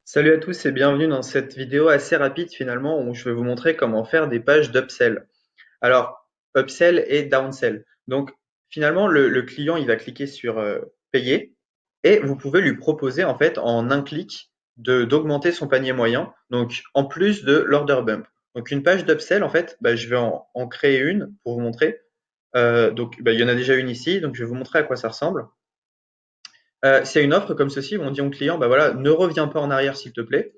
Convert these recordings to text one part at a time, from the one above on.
Salut à tous et bienvenue dans cette vidéo assez rapide finalement où je vais vous montrer comment faire des pages d'upsell. Alors, upsell et downsell. Donc finalement le client il va cliquer sur payer et vous pouvez lui proposer en fait en un clic d'augmenter son panier moyen, donc en plus de l'order bump. Donc une page d'upsell en fait, je vais en créer une pour vous montrer. Il y en a déjà une ici, donc je vais vous montrer à quoi ça ressemble. C'est une offre comme ceci où on dit au client, bah voilà, ne reviens pas en arrière s'il te plaît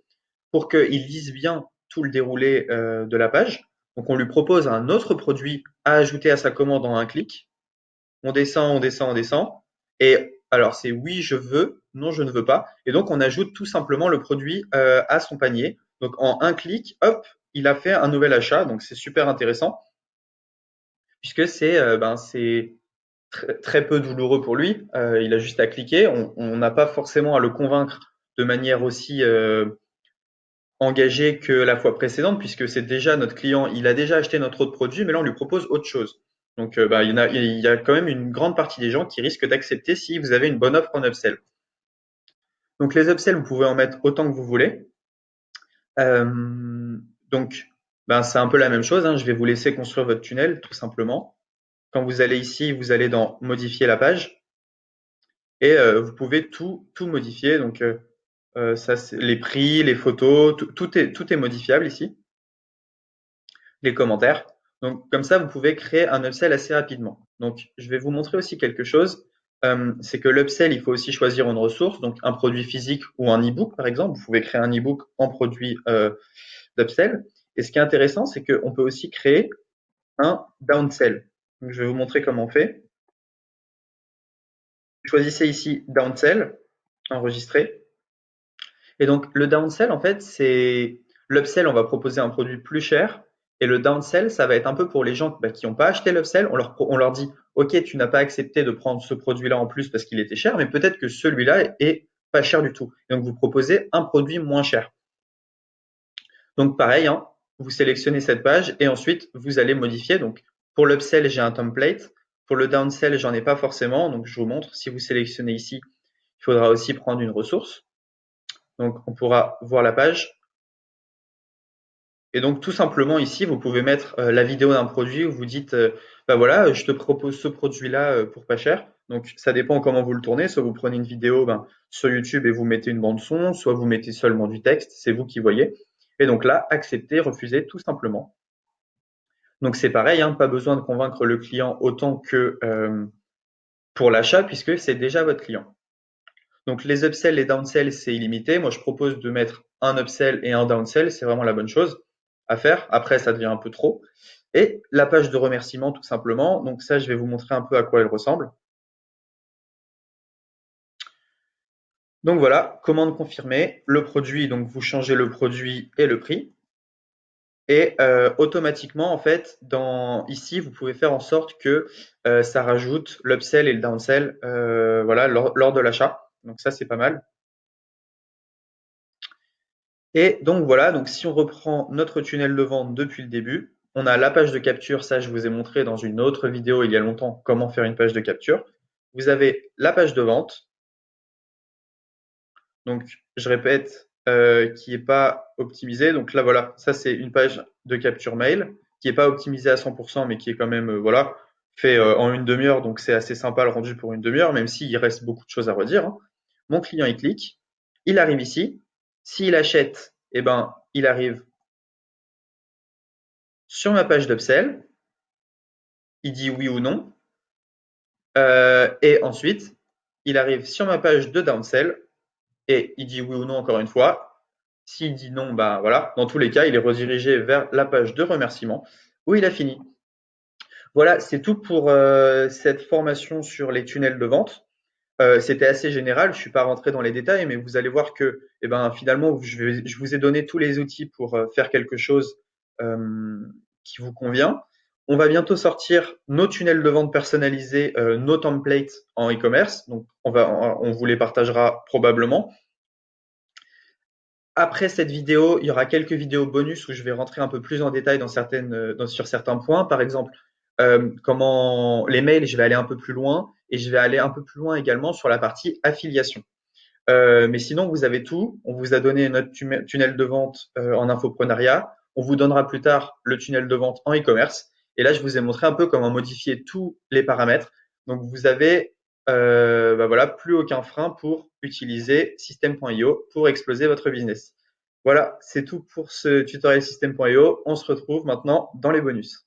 pour qu'il lise bien tout le déroulé de la page. Donc on lui propose un autre produit à ajouter à sa commande en un clic. On descend, on descend, on descend. Et alors c'est oui, je veux, non, je ne veux pas. Et donc on ajoute tout simplement le produit à son panier. Donc en un clic, hop, il a fait un nouvel achat. Donc c'est super intéressant puisque c'est très peu douloureux pour lui. Il a juste à cliquer. On n'a pas forcément à le convaincre de manière aussi engagé que la fois précédente, puisque c'est déjà notre client, il a déjà acheté notre autre produit, mais là on lui propose autre chose. Donc il y a quand même une grande partie des gens qui risquent d'accepter si vous avez une bonne offre en upsell. Donc les upsells, vous pouvez en mettre autant que vous voulez. Euh, donc c'est un peu la même chose, hein. Je vais vous laisser construire votre tunnel tout simplement. Quand vous allez ici, vous allez dans modifier la page et vous pouvez tout modifier. Donc ça, les prix, les photos, tout est modifiable ici. Les commentaires. Donc, comme ça, vous pouvez créer un upsell assez rapidement. Donc, je vais vous montrer aussi quelque chose. C'est que l'upsell, il faut aussi choisir une ressource, donc un produit physique ou un e-book, par exemple. Vous pouvez créer un e-book en produit d'upsell. Et ce qui est intéressant, c'est qu'on peut aussi créer un downsell. Donc, je vais vous montrer comment on fait. Choisissez ici downsell, enregistrer. Et donc, le downsell, en fait, c'est l'upsell, on va proposer un produit plus cher. Et le downsell, ça va être un peu pour les gens qui n'ont pas acheté l'upsell. On leur dit, OK, tu n'as pas accepté de prendre ce produit-là en plus parce qu'il était cher, mais peut-être que celui-là est pas cher du tout. Et donc, vous proposez un produit moins cher. Donc, pareil, hein, vous sélectionnez cette page et ensuite, vous allez modifier. Donc, pour l'upsell, j'ai un template. Pour le downsell, j'en ai pas forcément. Donc, je vous montre. Si vous sélectionnez ici, il faudra aussi prendre une ressource. Donc, on pourra voir la page. Et donc tout simplement ici, vous pouvez mettre la vidéo d'un produit où vous dites, bah voilà, je te propose ce produit-là pour pas cher. Donc ça dépend comment vous le tournez. Soit vous prenez une vidéo sur YouTube et vous mettez une bande son, soit vous mettez seulement du texte, c'est vous qui voyez. Et donc là, accepter, refuser, tout simplement. Donc c'est pareil, hein, pas besoin de convaincre le client autant que pour l'achat puisque c'est déjà votre client. Donc les upsells, les downsells, c'est illimité. Moi, je propose de mettre un upsell et un downsell, c'est vraiment la bonne chose à faire. Après, ça devient un peu trop. Et la page de remerciement, tout simplement. Donc ça, je vais vous montrer un peu à quoi elle ressemble. Donc voilà, commande confirmée. Le produit, donc vous changez le produit et le prix. Et automatiquement, en fait, ici, vous pouvez faire en sorte que ça rajoute l'upsell et le downsell voilà, lors de l'achat. Donc ça, c'est pas mal. Et donc voilà, donc si on reprend notre tunnel de vente depuis le début, on a la page de capture, ça je vous ai montré dans une autre vidéo il y a longtemps comment faire une page de capture. Vous avez la page de vente, donc je répète, qui n'est pas optimisée. Donc là voilà, ça c'est une page de capture mail qui n'est pas optimisée à 100% mais qui est quand même voilà, fait en une demi-heure, donc c'est assez sympa le rendu pour une demi-heure, même s'il reste beaucoup de choses à redire, hein. Mon client il clique, il arrive ici, s'il achète, eh ben, il arrive sur ma page d'Upsell, il dit oui ou non, et ensuite, il arrive sur ma page de Downsell, et il dit oui ou non encore une fois. S'il dit non, bah voilà, dans tous les cas, il est redirigé vers la page de remerciement, où il a fini. Voilà, c'est tout pour cette formation sur les tunnels de vente. C'était assez général, je ne suis pas rentré dans les détails, mais vous allez voir que finalement, je vous ai donné tous les outils pour faire quelque chose euh, qui vous convient. On va bientôt sortir nos tunnels de vente personnalisés, nos templates en e-commerce. Donc, on vous les partagera probablement. Après cette vidéo, il y aura quelques vidéos bonus où je vais rentrer un peu plus en détail sur certains points. Par exemple, comment les mails, je vais aller un peu plus loin et je vais aller un peu plus loin également sur la partie affiliation. Mais sinon, vous avez tout. On vous a donné notre tunnel de vente en infoprenariat. On vous donnera plus tard le tunnel de vente en e-commerce. Et là, je vous ai montré un peu comment modifier tous les paramètres. Donc, vous avez bah voilà, plus aucun frein pour utiliser System.io pour exploser votre business. Voilà, c'est tout pour ce tutoriel System.io. On se retrouve maintenant dans les bonus.